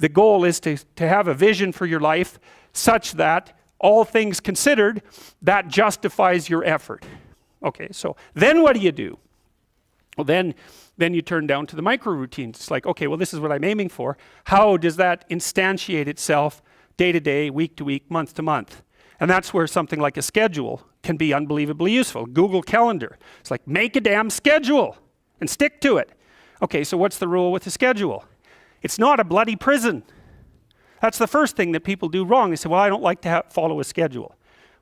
the goal is to have a vision for your life such that all things considered, that justifies your effort. Okay, so then what do? Well, then you turn down to the micro routines. It's like, okay, well, this is what I'm aiming for. How does that instantiate itself day to day, week to week, month to month? And that's where something like a schedule can be unbelievably useful. Google Calendar. It's like, make a damn schedule and stick to it. Okay, so what's the rule with the schedule? It's not a bloody prison. That's the first thing that people do wrong. They say, well, I don't like to follow a schedule.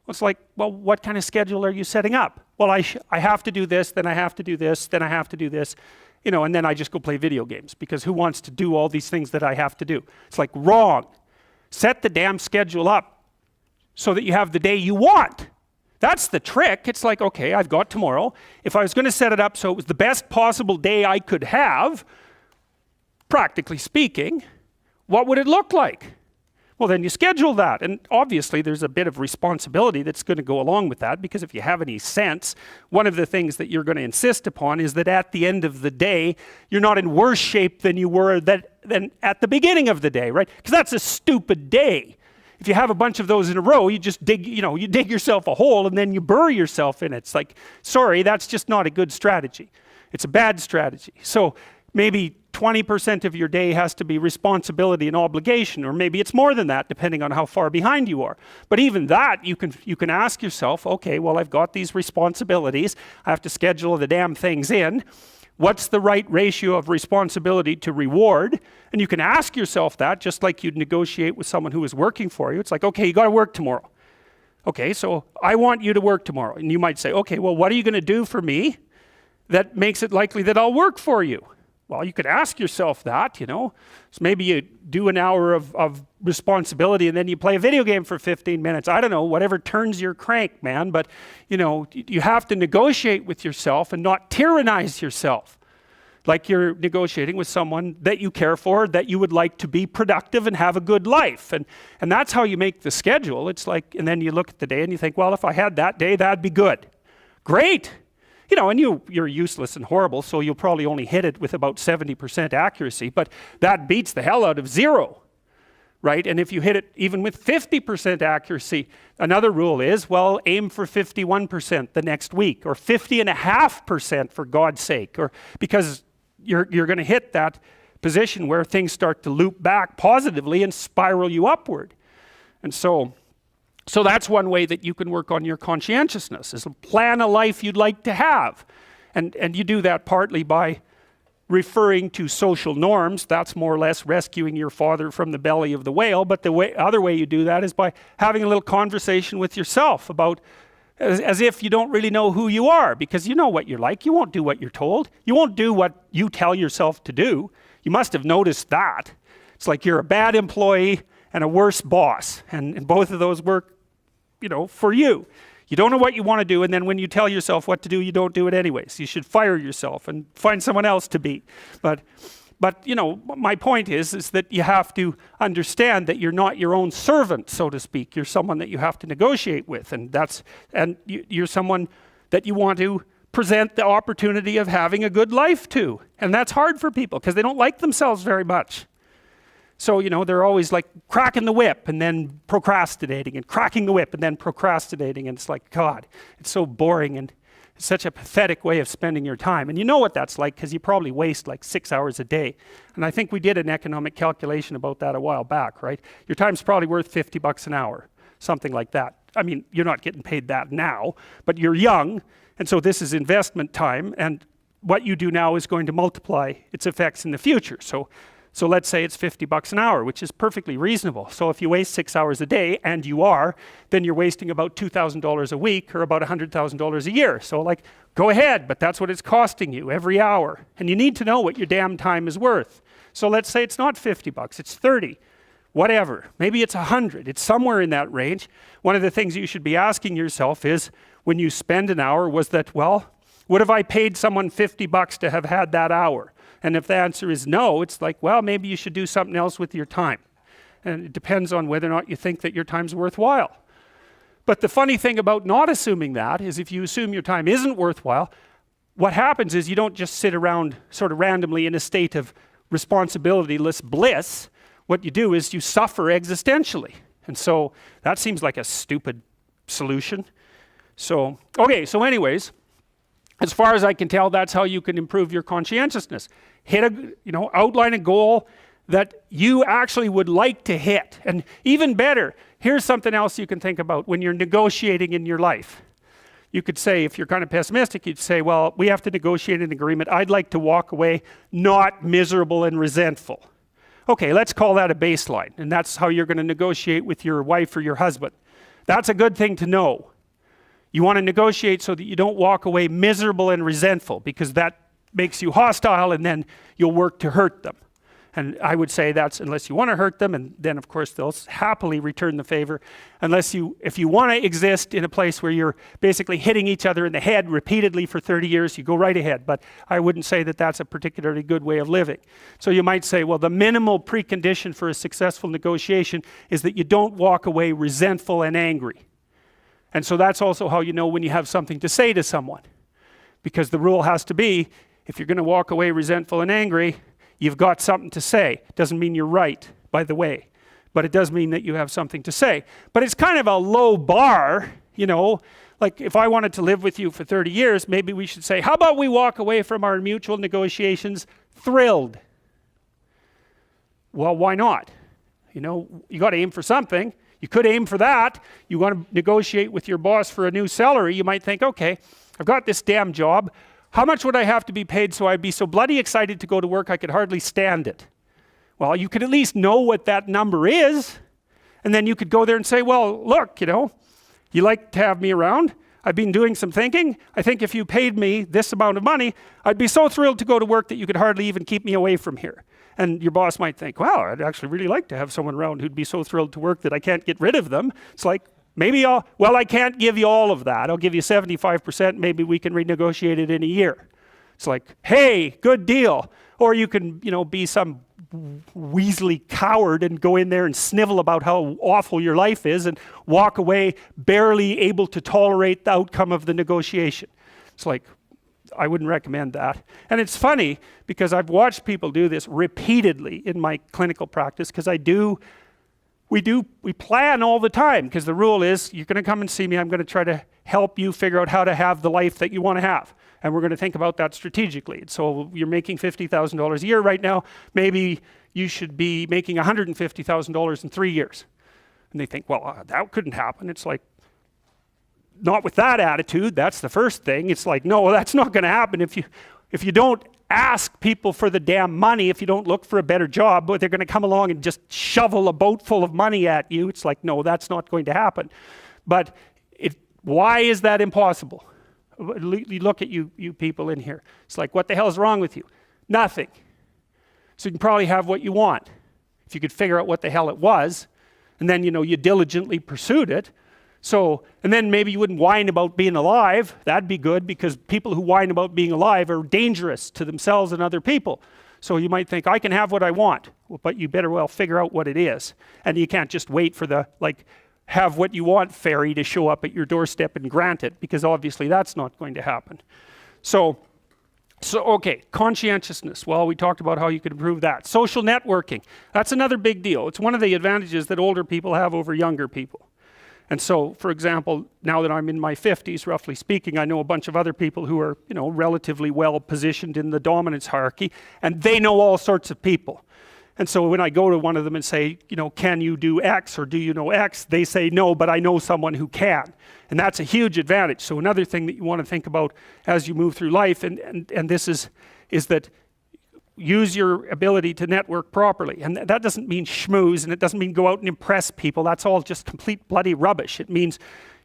Well, it's like, well, what kind of schedule are you setting up? Well, I have to do this, then I have to do this, then I have to do this, you know, and then I just go play video games, because who wants to do all these things that I have to do? It's like, wrong. Set the damn schedule up so that you have the day you want. That's the trick. It's like, okay, I've got tomorrow. If I was going to set it up so it was the best possible day I could have, practically speaking, what would it look like? Well, then you schedule that. And obviously there's a bit of responsibility that's going to go along with that, because if you have any sense, one of the things that you're going to insist upon is that at the end of the day, you're not in worse shape than you were than at the beginning of the day, right? Because that's a stupid day. If you have a bunch of those in a row, you just dig yourself a hole and then you bury yourself in it. It's like, sorry, that's just not a good strategy. It's a bad strategy. So maybe 20% of your day has to be responsibility and obligation, or maybe it's more than that, depending on how far behind you are. But even that, you can ask yourself, okay, well, I've got these responsibilities. I have to schedule the damn things in. What's the right ratio of responsibility to reward? And you can ask yourself that, just like you'd negotiate with someone who is working for you. It's like, okay, you got to work tomorrow. Okay, so I want you to work tomorrow. And you might say, okay, well, what are you going to do for me that makes it likely that I'll work for you? Well, you could ask yourself that, you know. So maybe you do an hour of responsibility and then you play a video game for 15 minutes. I don't know, whatever turns your crank, man. But, you know, you have to negotiate with yourself and not tyrannize yourself. Like you're negotiating with someone that you care for, that you would like to be productive and have a good life. And that's how you make the schedule. It's like, and then you look at the day and you think, well, if I had that day, that'd be good. Great. You know, and you're useless and horrible, so you'll probably only hit it with about 70% accuracy, but that beats the hell out of 0, right? And if you hit it even with 50% accuracy, another rule is, well, aim for 51% the next week, or 50.5% for God's sake, or because you're going to hit that position where things start to loop back positively and spiral you upward. And so that's one way that you can work on your conscientiousness, is plan a life you'd like to have. And you do that partly by referring to social norms. That's more or less rescuing your father from the belly of the whale. But the other way you do that is by having a little conversation with yourself about, as if you don't really know who you are, because you know what you're like. You won't do what you're told. You won't do what you tell yourself to do. You must have noticed that. It's like you're a bad employee and a worse boss. And both of those work, you know, for you. You don't know what you want to do, and then when you tell yourself what to do, you don't do it anyways. You should fire yourself and find someone else to be. But you know, my point is that you have to understand that you're not your own servant, so to speak. You're someone that you have to negotiate with, and you're someone that you want to present the opportunity of having a good life to. And that's hard for people because they don't like themselves very much. So, you know, they're always like cracking the whip and then procrastinating, and cracking the whip and then procrastinating. And it's like, God, it's so boring, and it's such a pathetic way of spending your time. And you know what that's like, because you probably waste like 6 hours a day. And I think we did an economic calculation about that a while back, right? Your time's probably worth $50 an hour, something like that. I mean, you're not getting paid that now, but you're young. And so this is investment time. And what you do now is going to multiply its effects in the future. So let's say it's $50 an hour, which is perfectly reasonable. So if you waste 6 hours a day, and you are, then you're wasting about $2,000 a week, or about $100,000 a year. So like, go ahead, but that's what it's costing you every hour. And you need to know what your damn time is worth. So let's say it's not $50, it's 30, whatever. Maybe it's 100, it's somewhere in that range. One of the things you should be asking yourself is, when you spend an hour, was that, well, would have I paid someone $50 to have had that hour? And if the answer is no, it's like, well, maybe you should do something else with your time. And it depends on whether or not you think that your time's worthwhile. But the funny thing about not assuming that is, if you assume your time isn't worthwhile, what happens is you don't just sit around sort of randomly in a state of responsibilityless bliss. what you do is you suffer existentially. And so that seems like a stupid solution. So, okay, so anyways, as far as I can tell, that's how you can improve your conscientiousness. Outline a goal that you actually would like to hit. And even better, here's something else you can think about when you're negotiating in your life. You could say, if you're kind of pessimistic, you'd say, well, we have to negotiate an agreement. I'd like to walk away not miserable and resentful. Okay, let's call that a baseline. And that's how you're going to negotiate with your wife or your husband. That's a good thing to know. You want to negotiate so that you don't walk away miserable and resentful, because that makes you hostile, and then you'll work to hurt them. And I would say that's unless you want to hurt them, and then of course they'll happily return the favor. If you want to exist in a place where you're basically hitting each other in the head repeatedly for 30 years, you go right ahead. But I wouldn't say that that's a particularly good way of living. So you might say, well, the minimal precondition for a successful negotiation is that you don't walk away resentful and angry. And so that's also how you know when you have something to say to someone. Because the rule has to be, if you're going to walk away resentful and angry, you've got something to say. Doesn't mean you're right, by the way, but it does mean that you have something to say. But it's kind of a low bar, like if I wanted to live with you for 30 years, maybe we should say, how about we walk away from our mutual negotiations thrilled? Well, why not? You got to aim for something. You could aim for that. You want to negotiate with your boss for a new salary. You might think, okay, I've got this damn job. How much would I have to be paid so I'd be so bloody excited to go to work I could hardly stand it? Well, you could at least know what that number is, and then you could go there and say, well, look, you like to have me around. I've been doing some thinking. I think if you paid me this amount of money, I'd be so thrilled to go to work that you could hardly even keep me away from here. And your boss might think, wow, I'd actually really like to have someone around who'd be so thrilled to work that I can't get rid of them. It's like, maybe I can't give you all of that. I'll give you 75%. Maybe we can renegotiate it in a year. It's like, hey, good deal. Or you can, be some weaselly coward and go in there and snivel about how awful your life is and walk away barely able to tolerate the outcome of the negotiation. It's like, I wouldn't recommend that. And it's funny because I've watched people do this repeatedly in my clinical practice, because we plan all the time, because the rule is you're going to come and see me. I'm going to try to help you figure out how to have the life that you want to have. And we're going to think about that strategically. So you're making $50,000 a year right now. Maybe you should be making $150,000 in 3 years. And they think, well, that couldn't happen. It's like, not with that attitude. That's the first thing. It's like, no, that's not going to happen. If you don't ask people for the damn money, if you don't look for a better job, but they're going to come along and just shovel a boat full of money at you. It's like, no, that's not going to happen. But why is that impossible? You look at you people in here. It's like, what the hell is wrong with you? Nothing. So you can probably have what you want. If you could figure out what the hell it was, and then, you diligently pursued it. So, and then maybe you wouldn't whine about being alive. That'd be good, because people who whine about being alive are dangerous to themselves and other people. So you might think, I can have what I want, but you better well figure out what it is. And you can't just wait for the, have what you want fairy to show up at your doorstep and grant it, because obviously that's not going to happen. So okay, conscientiousness. Well, we talked about how you could improve that. Social networking. That's another big deal. It's one of the advantages that older people have over younger people. And so, for example, now that I'm in my 50s, roughly speaking, I know a bunch of other people who are, relatively well positioned in the dominance hierarchy, and they know all sorts of people. And so when I go to one of them and say, can you do X, or do you know X? They say no, but I know someone who can. And that's a huge advantage. So another thing that you want to think about as you move through life, and this is that use your ability to network properly. And that doesn't mean schmooze, and it doesn't mean go out and impress people. That's all just complete bloody rubbish. It means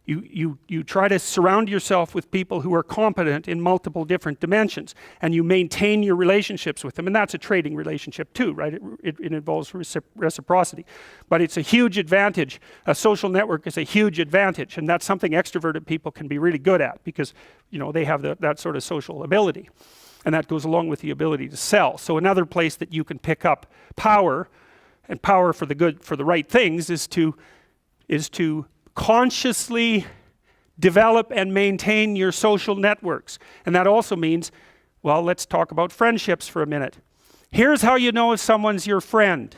you try to surround yourself with people who are competent in multiple different dimensions, and you maintain your relationships with them. And that's a trading relationship too, right? It involves reciprocity. But it's a huge advantage. A social network is a huge advantage, and that's something extroverted people can be really good at, because they have that sort of social ability. And that goes along with the ability to sell. So another place that you can pick up power, and power for the good, for the right things, is to consciously develop and maintain your social networks. And that also means, well, let's talk about friendships for a minute. Here's how you know if someone's your friend.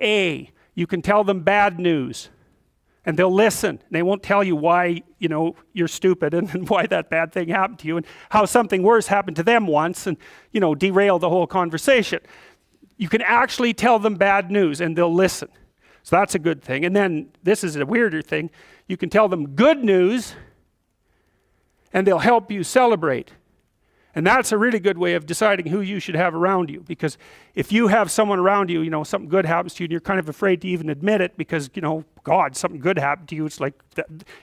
A, you can tell them bad news. And they'll listen. They won't tell you why, you're stupid and why that bad thing happened to you and how something worse happened to them once and, derail the whole conversation. You can actually tell them bad news and they'll listen. So that's a good thing. And then this is a weirder thing. You can tell them good news and they'll help you celebrate. And that's a really good way of deciding who you should have around you. Because if you have someone around you, something good happens to you and you're kind of afraid to even admit it because, God, something good happened to you. It's like,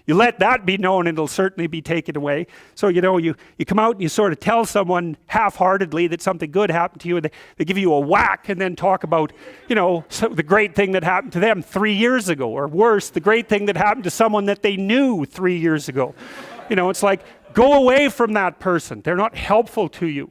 you let that be known and it'll certainly be taken away. So, you come out and you sort of tell someone half-heartedly that something good happened to you and they give you a whack and then talk about, the great thing that happened to them 3 years ago. Or worse, the great thing that happened to someone that they knew 3 years ago. It's like, go away from that person. They're not helpful to you.